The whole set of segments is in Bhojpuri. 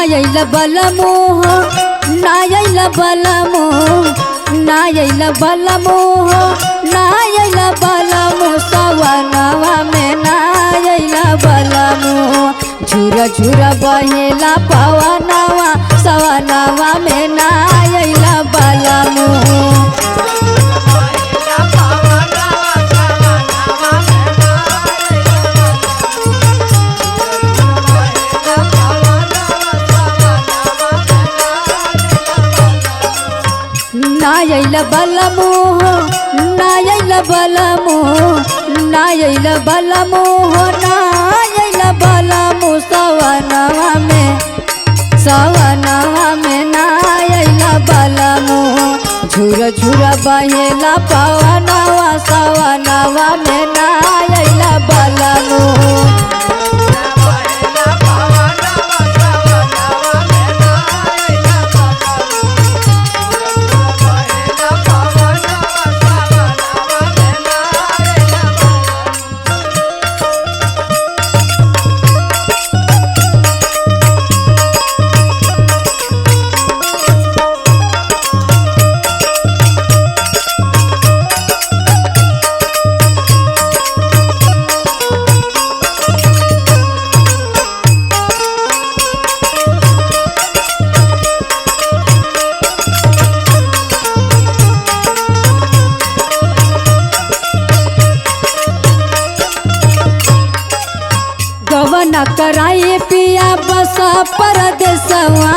नायल बलमोह नायल बलमोह नायल बलमोह नायल बलमोह सवनवा में नायल बलमोह झुरा झुरा बहेला पवनवा सवनवा में नायल बलमोह नायल बलमोह नायल बलमोह नायल बलमोह नायल बलमोह सवनवा में नायल बलमोह झुरा झुरा बहेला पवनवा सवनवा में नायल बलमोह गवना कराए पिया बस परदेसवा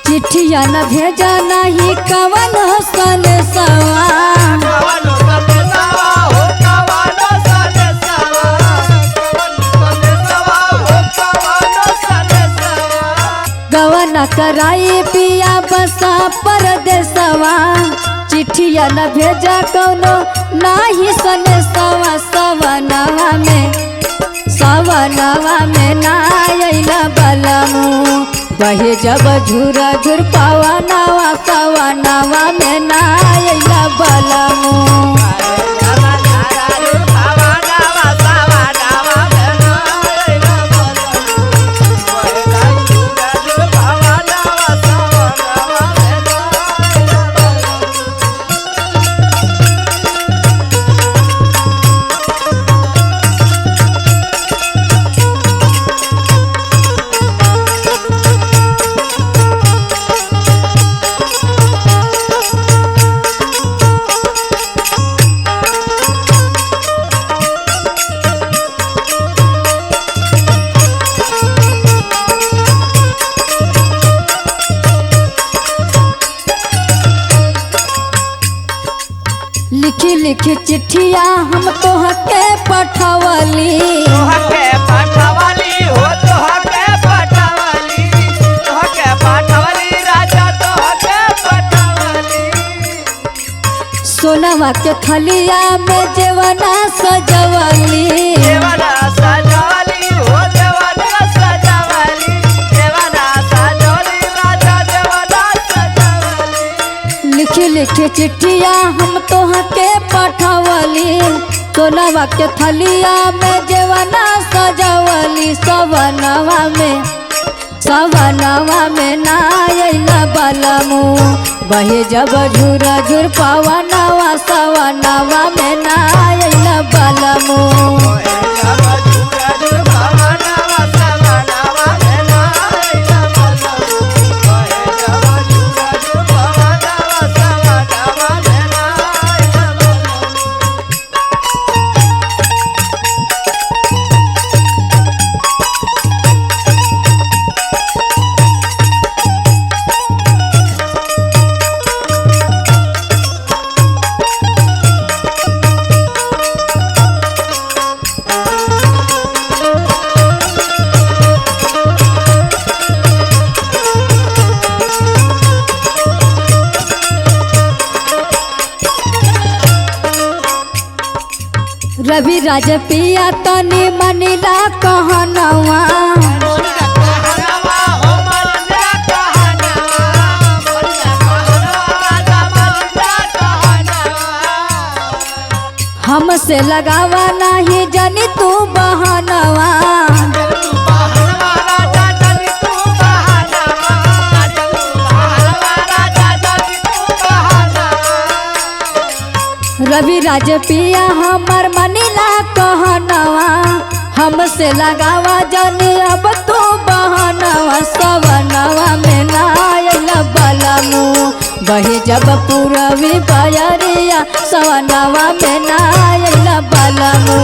चिट्ठिया न भेजा नहीं कवन सनसवा गवना कराई पिया बसा परदेसवा चिट्ठिया न भेजा कौनो नाही सनेसवा सवनवा में नायल बलमोह बहे जब झुरा झुर पवनवा सवनवा में नायल बलमोह लिखी लिखी चिट्ठिया हम तोहके पठवली सोनवा के थलिया में जेवना सजवली लिखी लिखी चिट्ठिया हम तोहके पठवली सोनवा के थलिया में जेवना सजवली सवनवा में नायल बलमोह बहे जब झुरा झुर पवनवा सवनवा में नायल बलमोह रवि राज पिया तनी मनीला कहनवा हमसे लगावा नहीं जानी तू बहनवा। रवि राज पिया हमर मनीला कहनवा, हमसे लगावा जानी अब तू बहनवा। सवनवा में नायल बलमू बही जब पूरबी बयरिया, सवनवा में नायल बलमू।